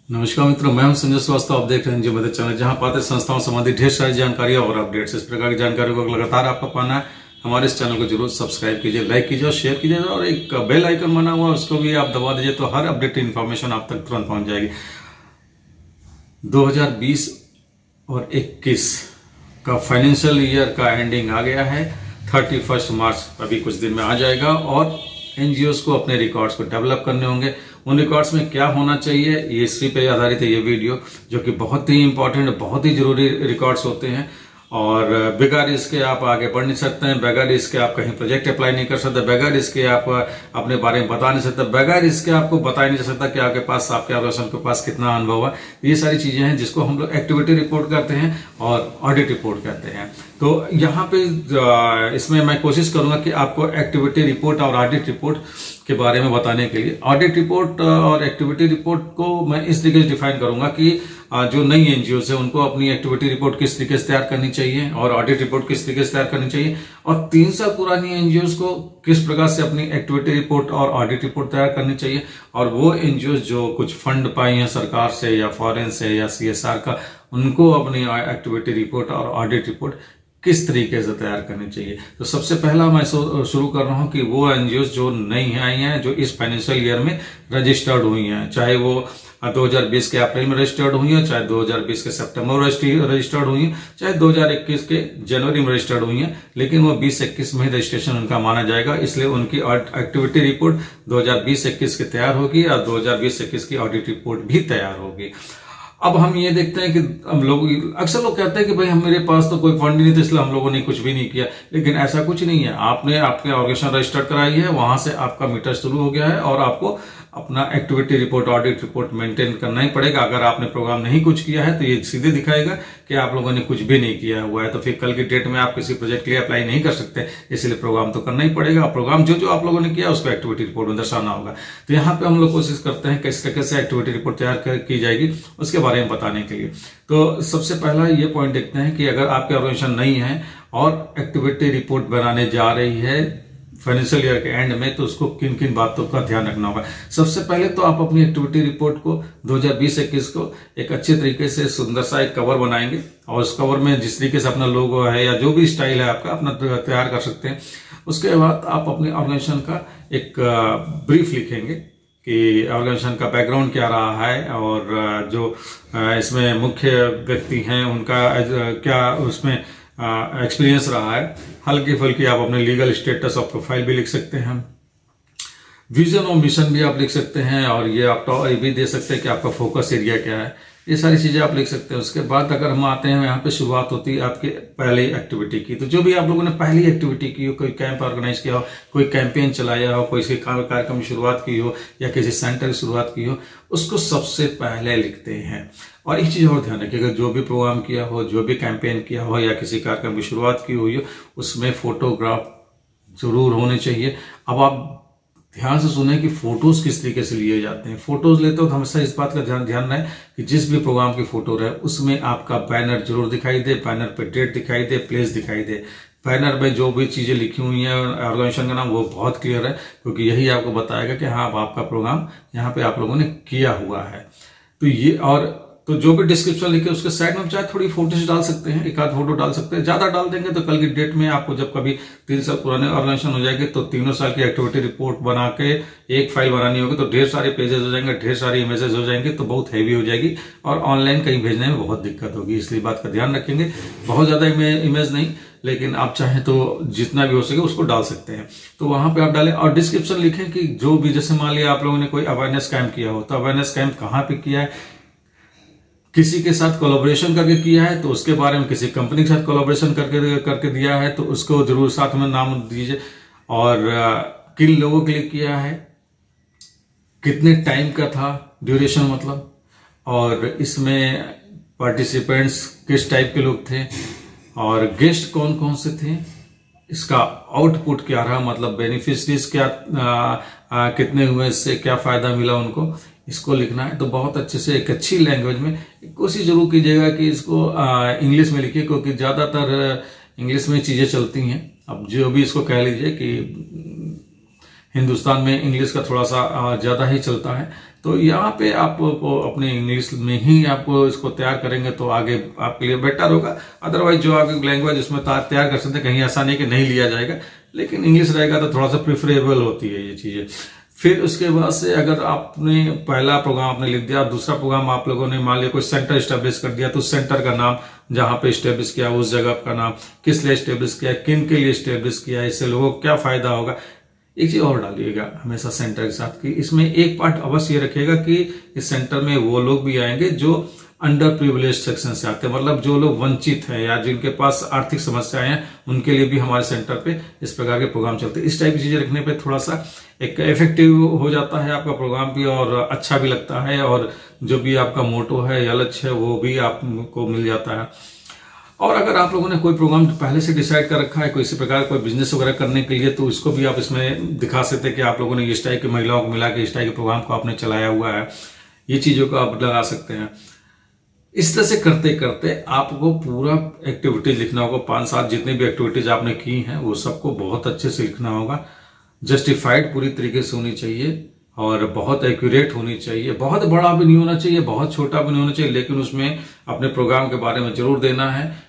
नमस्कार मित्रों, मैं हूं संजय श्रीवास्तव। आप देख रहे हैं जो मेरे चैनल, जहां पाते संस्थाओं संबंधी ढेर सारी जानकारी और अपडेट्स। इस प्रकार की जानकारी को लगातार आपको पाना है, हमारे इस चैनल को जरूर सब्सक्राइब कीजिए, लाइक कीजिए और शेयर कीजिए, और एक बेल आइकन बना हुआ उसको भी आप दबा दीजिए, तो हर अपडेट इन्फॉर्मेशन आप तक तुरंत पहुंच जाएगी। 2020 और 21 का फाइनेंशियल ईयर का एंडिंग आ गया है। 31 मार्च अभी कुछ दिन में आ जाएगा, और एनजीओस को अपने रिकॉर्ड्स को डेवलप करने होंगे। उन रिकॉर्ड्स में क्या होना चाहिए, ये इसी पे आधारित है ये वीडियो, जो कि बहुत ही इंपॉर्टेंट, बहुत ही जरूरी रिकॉर्ड्स होते हैं। और बगैर इसके आप आगे बढ़ नहीं सकते हैं, बगैर इसके आप कहीं प्रोजेक्ट अप्लाई नहीं कर सकते, बगैर इसके आप अपने बारे में बता नहीं सकते, बगैर इसके आपको बता नहीं जा सकता कि आपके पास, आपके ऑर्गेनाइजेशन के पास कितना अनुभव है। ये सारी चीजें हैं जिसको हम लोग एक्टिविटी रिपोर्ट करते हैं और ऑडिट रिपोर्ट कहते हैं। तो यहाँ पे इसमें मैं कोशिश करूंगा कि आपको एक्टिविटी रिपोर्ट और ऑडिट रिपोर्ट के बारे में बताने के लिए। ऑडिट रिपोर्ट और एक्टिविटी रिपोर्ट को मैं इस तरीके से डिफाइन करूंगा कि जो नई एनजीओ है उनको अपनी एक्टिविटी रिपोर्ट किस तरीके से तैयार करनी चाहिए और ऑडिट रिपोर्ट किस तरीके से तैयार करनी चाहिए, और 3 साल पुरानी एनजीओ को किस प्रकार से अपनी एक्टिविटी रिपोर्ट और ऑडिट रिपोर्ट तैयार करनी चाहिए। और वो एनजीओ जो कुछ फंड पाई हैं सरकार से या फॉरेन से या सीएसआर का, उनको अपनी एक्टिविटी रिपोर्ट और ऑडिट रिपोर्ट किस तरीके से तैयार करनी चाहिए। तो सबसे पहला मैं शुरू कर रहा हूं कि वो एनजीओ जो नई आई हैं, जो इस फाइनेंशियल ईयर में रजिस्टर्ड हुई हैं, चाहे वो 2020 के अप्रैल में रजिस्टर्ड हुई है, चाहे 2020 के सितंबर में रजिस्टर्ड हुई है, चाहे 2021 के जनवरी में रजिस्टर्ड हुई है, लेकिन वो 2021 में रजिस्ट्रेशन उनका माना जाएगा। इसलिए उनकी एक्टिविटी रिपोर्ट 2020-21 की तैयार होगी और 2020-21 की ऑडिट रिपोर्ट भी तैयार होगी। अब हम ये देखते हैं कि हम लोग, अक्सर लोग कहते हैं कि भाई मेरे पास तो कोई फंड नहीं था इसलिए हम लोगों ने कुछ भी नहीं किया, लेकिन ऐसा कुछ नहीं है। आपने आपके ऑर्गेनाइजेशन रजिस्टर्ड कराई है, वहां से आपका मीटर शुरू हो गया है, और आपको अपना activity report, audit report maintain करना ही पड़ेगा। अगर आपने प्रोग्राम नहीं कुछ किया है तो ये सीधे दिखाएगा कि आप लोगों ने कुछ भी नहीं किया हुआ है। तो फिर कल की डेट में आप किसी प्रोजेक्ट के लिए अप्लाई नहीं कर सकते, इसलिए प्रोग्राम तो करना ही पड़ेगा। प्रोग्राम जो आप लोगों ने किया उसको एक्टिविटी रिपोर्ट में दर्शाना होगा। तो यहाँ पे हम लोग कोशिश करते हैं किस तरीके से एक्टिविटी रिपोर्ट तैयार की जाएगी उसके बारे में बताने के लिए। तो सबसे पहला ये पॉइंट देखते हैं कि अगर आपके ऑर्गेनाइजेशन नहीं है और एक्टिविटी रिपोर्ट बनाने जा रही है फाइनेंशियल ईयर के एंड में, तो उसको किन किन बातों का ध्यान रखना होगा। सबसे पहले तो आप अपनी एक्टिविटी रिपोर्ट को 2020-21 को एक अच्छे तरीके से सुंदर सा एक कवर बनाएंगे, और उस कवर में जिस तरीके से अपना लोगो है या जो भी स्टाइल है आपका अपना तैयार कर सकते हैं। उसके बाद आप अपने ऑर्गेनाइजेशन का एक ब्रीफ लिखेंगे कि ऑर्गेनाइजेशन का बैकग्राउंड क्या रहा है, और जो इसमें मुख्य व्यक्ति हैं उनका क्या उसमें एक्सपीरियंस रहा है। हल्की फुल्की आप अपने लीगल स्टेटस और प्रोफाइल भी लिख सकते हैं, विजन और मिशन भी आप लिख सकते हैं, और ये आप ये भी दे सकते हैं कि आपका फोकस एरिया क्या है। ये सारी चीजें आप लिख सकते हैं। उसके बाद अगर हम आते हैं, यहाँ पे शुरुआत होती है आपके पहली एक्टिविटी की। तो जो भी आप लोगों ने पहली एक्टिविटी की हो, कोई कैंप ऑर्गेनाइज किया हो, कोई कैंपेन चलाया हो, कोई कार्यक्रम की शुरुआत की हो, या किसी सेंटर की शुरुआत की हो, उसको सबसे पहले लिखते हैं। और एक चीज और ध्यान रखिएगा, जो भी प्रोग्राम किया हो, जो भी कैंपेन किया हो, या किसी कार्यक्रम की शुरुआत की हुई हो, उसमें फोटोग्राफ जरूर होने चाहिए। अब आप ध्यान से सुने कि फोटोज किस तरीके से लिए जाते हैं। फोटोज लेते हो तो हमेशा इस बात का ध्यान रहे कि जिस भी प्रोग्राम की फोटो रहे उसमें आपका बैनर जरूर दिखाई दे, बैनर पे डेट दिखाई दे, प्लेस दिखाई दे। बैनर में जो भी चीजें लिखी हुई हैं ऑर्गेनाइजेशन का नाम, वो बहुत क्लियर है, क्योंकि यही आपको बताएगा कि हाँ आपका प्रोग्राम यहाँ पे आप लोगों ने किया हुआ है। तो ये, और तो जो भी डिस्क्रिप्शन लिखे उसके साइड में चाहे थोड़ी फोटोज डाल सकते हैं, एक आध फोटो डाल सकते हैं। ज्यादा डाल देंगे तो कल की डेट में आपको जब कभी 3 साल पुराने ऑर्गेनाइजेशन हो जाएंगे तो 3 साल की एक्टिविटी रिपोर्ट बना के एक फाइल बनानी होगी, तो ढेर सारे पेजेस हो जाएंगे, ढेर सारी इमेजेस हो जाएंगे, तो बहुत हैवी हो जाएगी और ऑनलाइन कहीं भेजने में बहुत दिक्कत होगी। इसलिए बात का ध्यान रखेंगे। बहुत ज्यादा इमेज नहीं, लेकिन आप चाहें तो जितना भी हो सके उसको डाल सकते हैं। तो वहां पे आप डालें और डिस्क्रिप्शन लिखें कि जो भी, जैसे मान लिया आप लोगों ने कोई अवेयरनेस कैंप किया हो, तो अवेयरनेस कैंप कहाँ पे किया है, किसी के साथ कोलैबोरेशन करके किया है तो उसके बारे में, किसी कंपनी के साथ कोलैबोरेशन करके दिया है तो उसको जरूर साथ में नाम दीजिए, और किन लोगों के लिए किया है, कितने टाइम का था, ड्यूरेशन मतलब, और इसमें पार्टिसिपेंट्स किस टाइप के लोग थे, और गेस्ट कौन कौन से थे, इसका आउटपुट क्या रहा, मतलब बेनिफिशरीज क्या कितने हुए, इससे क्या फायदा मिला उनको, इसको लिखना है। तो बहुत अच्छे से एक अच्छी लैंग्वेज में कोशिश जरूर कीजिएगा कि इसको इंग्लिश में लिखिए, क्योंकि ज्यादातर इंग्लिश में चीजें चलती हैं। अब जो भी इसको कह लीजिए कि हिंदुस्तान में इंग्लिश का थोड़ा सा ज़्यादा ही चलता है। तो यहाँ पे आपको अपने इंग्लिश में ही आपको इसको तैयार करेंगे तो आगे आपके लिए बेटर होगा। अदरवाइज जो आपकी लैंग्वेज उसमें तैयार कर सकते हैं, कहीं ऐसा नहीं कि नहीं लिया जाएगा, लेकिन इंग्लिश रहेगा तो थोड़ा सा प्रिफरेबल होती है ये चीज़ें। फिर उसके बाद से अगर आपने पहला प्रोग्राम आपने लिख दिया, दूसरा प्रोग्राम आप लोगों ने मान लिया कोई सेंटर स्टेब्लिश कर दिया, तो सेंटर का नाम जहां पे स्टेब्लिश किया उस जगह का नाम, किस लिए स्टेब्लिश किया, किन के लिए स्टेब्लिश किया, इससे लोगों को क्या फायदा होगा। एक चीज और डालिएगा हमेशा सेंटर के साथ कि इसमें एक पार्ट अवश्य ये रखिएगा कि इस सेंटर में वो लोग भी आएंगे जो अंडर प्रिविलेज सेक्शन से आते हैं, मतलब जो लोग वंचित हैं या जिनके पास आर्थिक समस्याएं हैं, उनके लिए भी हमारे सेंटर पे इस प्रकार के प्रोग्राम चलते हैं। इस टाइप की चीजें रखने पे थोड़ा सा एक इफेक्टिव हो जाता है आपका प्रोग्राम भी और अच्छा भी लगता है, और जो भी आपका मोटो है या लक्ष्य है वो भी आपको मिल जाता है। और अगर आप लोगों ने कोई प्रोग्राम पहले से डिसाइड कर रखा है कोई इसी प्रकार कोई बिजनेस वगैरह करने के लिए, तो इसको भी आप इसमें दिखा सकते हैं कि आप लोगों ने इस टाइप की महिलाओं को मिला के इस टाइप के प्रोग्राम को आपने चलाया हुआ है, ये चीजों को आप लगा सकते हैं। इस तरह से करते करते आपको पूरा एक्टिविटीज लिखना होगा, 5-7 जितनी भी एक्टिविटीज आपने की हैं वो सबको बहुत अच्छे से लिखना होगा। जस्टिफाइड पूरी तरीके से होनी चाहिए और बहुत एक्यूरेट होनी चाहिए, बहुत बड़ा भी नहीं होना चाहिए, बहुत छोटा भी नहीं होना चाहिए, लेकिन उसमें अपने प्रोग्राम के बारे में जरूर देना है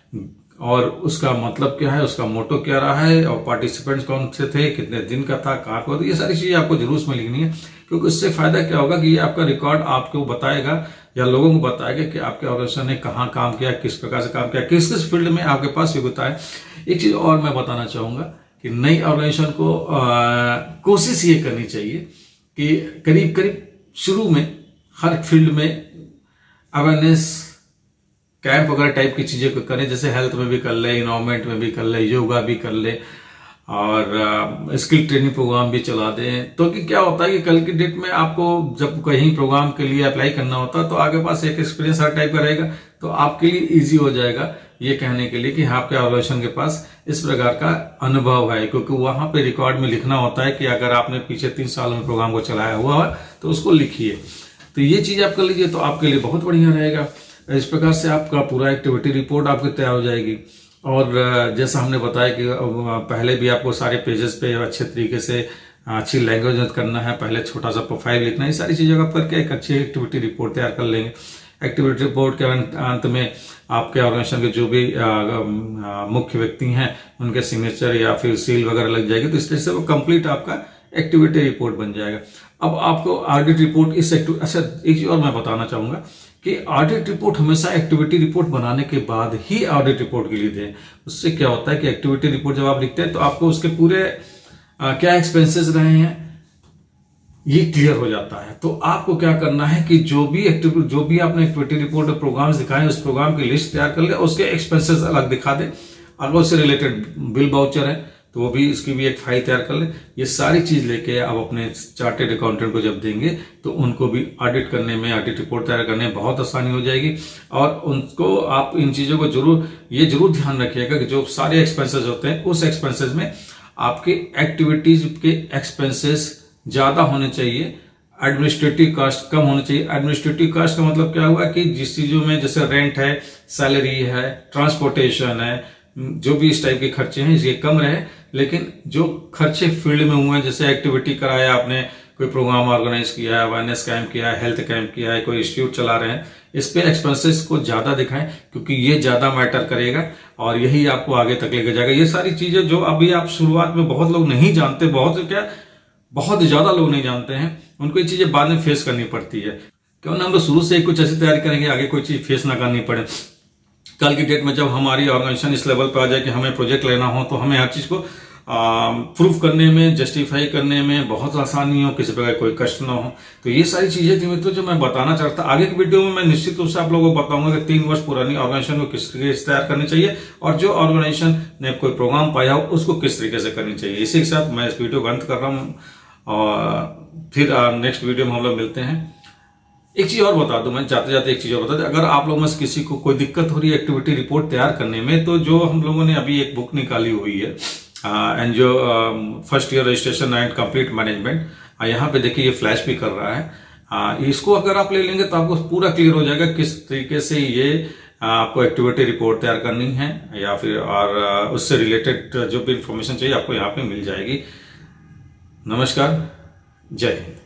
और उसका मतलब क्या है, उसका मोटो क्या रहा है और पार्टिसिपेंट्स कौन से थे, कितने दिन का था, कहाँ का, ये सारी चीजें आपको जरूर उसमें लिखनी है। क्योंकि इससे फायदा क्या होगा कि ये आपका रिकॉर्ड आपको बताएगा या लोगों को बताएगा कि आपके ऑर्गेनाइजेशन ने कहाँ काम किया, किस प्रकार से काम किया, किस किस फील्ड में आपके पास योग्यता है। एक चीज और मैं बताना चाहूंगा कि नई ऑर्गेनाइजेशन को कोशिश ये करनी चाहिए कि करीब करीब शुरू में हर फील्ड में अवेयरनेस कैंप वगैरह टाइप की चीजें को करें, जैसे हेल्थ में भी कर ले, इन्वायरमेंट में भी कर ले, योगा भी कर ले और स्किल ट्रेनिंग प्रोग्राम भी चला दें। तो कि क्या होता है कि कल की डेट में आपको जब कहीं प्रोग्राम के लिए अप्लाई करना होता है तो आपके पास एक एक्सपीरियंस हर टाइप का रहेगा, तो आपके लिए इजी हो जाएगा ये कहने के लिए कि आपके ऑर्गेनाइजेशन के पास इस प्रकार का अनुभव है। क्योंकि वहां पे रिकॉर्ड में लिखना होता है कि अगर आपने पीछे 3 साल में प्रोग्राम को चलाया हुआ है तो उसको लिखिए। तो ये चीज आप कर लीजिए तो आपके लिए बहुत बढ़िया रहेगा। इस प्रकार से आपका पूरा एक्टिविटी रिपोर्ट आपकी तैयार हो जाएगी। और जैसा हमने बताया कि पहले भी आपको सारे पेजेस पे अच्छे तरीके से अच्छी लैंग्वेज में करना है, पहले छोटा सा प्रोफाइल लिखना है, ये सारी चीजें आप करके एक अच्छी एक्टिविटी रिपोर्ट तैयार कर लेंगे। एक्टिविटी रिपोर्ट के अंत में आपके ऑर्गेनाइजेशन के जो भी मुख्य व्यक्ति हैं उनके सिग्नेचर या फिर सील वगैरह लग जाएगी, तो इस तरह से वो कंप्लीट आपका एक्टिविटी रिपोर्ट बन जाएगा। अब आपको ऑडिट रिपोर्ट अच्छा एक चीज और मैं बताना चाहूंगा कि ऑडिट रिपोर्ट हमेशा एक्टिविटी रिपोर्ट बनाने के बाद ही ऑडिट रिपोर्ट के लिए दें। उससे क्या होता है कि एक्टिविटी रिपोर्ट जब आप लिखते हैं तो आपको उसके पूरे क्या एक्सपेंसेस रहे हैं ये क्लियर हो जाता है। तो आपको क्या करना है कि जो भी आपने एक्टिविटी रिपोर्ट और प्रोग्राम्स दिखाए उस प्रोग्राम की लिस्ट तैयार कर ले, उसके एक्सपेंसेस अलग दिखा दे। अगर उससे रिलेटेड बिल वाउचर है तो वो भी इसकी भी एक फाइल तैयार कर ले। ये सारी चीज लेके आप अपने चार्टेड अकाउंटेंट को जब देंगे तो उनको भी ऑडिट करने में, ऑडिट रिपोर्ट तैयार करने में बहुत आसानी हो जाएगी। और उनको आप इन चीजों को जरूर ध्यान रखिएगा कि जो सारे एक्सपेंसेस होते हैं उस एक्सपेंसेस में आपके एक्टिविटीज के एक्सपेंसेस ज्यादा होने चाहिए, एडमिनिस्ट्रेटिव कास्ट कम होना चाहिए। एडमिनिस्ट्रेटिव कास्ट का मतलब क्या हुआ कि जिस चीजों में जैसे रेंट है, सैलरी है, ट्रांसपोर्टेशन है, जो भी इस टाइप के खर्चे हैं ये कम रहे, लेकिन जो खर्चे फील्ड में हुए हैं जैसे एक्टिविटी कराया आपने, कोई प्रोग्राम ऑर्गेनाइज किया है, अवेयरनेस कैंप किया है, हेल्थ कैंप किया है, कोई इंस्टीट्यूट चला रहे हैं, इस पे एक्सपेंसेस को ज्यादा दिखाएं क्योंकि ये ज्यादा मैटर करेगा और यही आपको आगे तक लेके जाएगा। ये सारी चीजें जो अभी आप शुरुआत में बहुत लोग नहीं जानते, बहुत ज्यादा लोग नहीं जानते हैं, उनको ये चीजें बाद में फेस करनी पड़ती है। क्यों ना हम लोग शुरू से कुछ ऐसी तैयारी करेंगे आगे कोई चीज फेस ना करनी पड़े। कल की डेट में जब हमारी ऑर्गेनाइजेशन इस लेवल पर आ जाए कि हमें प्रोजेक्ट लेना हो तो हमें हर चीज को प्रूफ करने में, जस्टिफाई करने में बहुत आसानी हो, किसी प्रकार कोई कष्ट ना हो। तो ये सारी चीजें थी मित्रों जो मैं बताना चाहता। आगे की वीडियो में मैं निश्चित रूप से आप लोगों को बताऊंगा कि 3 वर्ष पुरानी ऑर्गेनाइजेशन को किस तरीके से तैयार करनी चाहिए और जो ऑर्गेनाइजेशन ने कोई प्रोग्राम पाया हो उसको किस तरीके से करनी चाहिए। इसी के साथ मैं इस वीडियो को अंत कर रहा हूँ और फिर नेक्स्ट वीडियो में हम लोग मिलते हैं। एक चीज और बता दूं, मैं जाते जाते एक चीज और बता दूं, अगर आप लोगों में से किसी को कोई दिक्कत हो रही है एक्टिविटी रिपोर्ट तैयार करने में, तो जो हम लोगों ने अभी एक बुक निकाली हुई है NGO first year registration and complete management, यहाँ पे देखिए ये फ्लैश भी कर रहा है। इसको अगर आप ले लेंगे तो आपको पूरा क्लियर हो जाएगा किस तरीके से ये आपको एक्टिविटी रिपोर्ट तैयार करनी है या फिर और उससे रिलेटेड जो भी इंफॉर्मेशन चाहिए आपको यहाँ पे मिल जाएगी। नमस्कार, जय हिंद।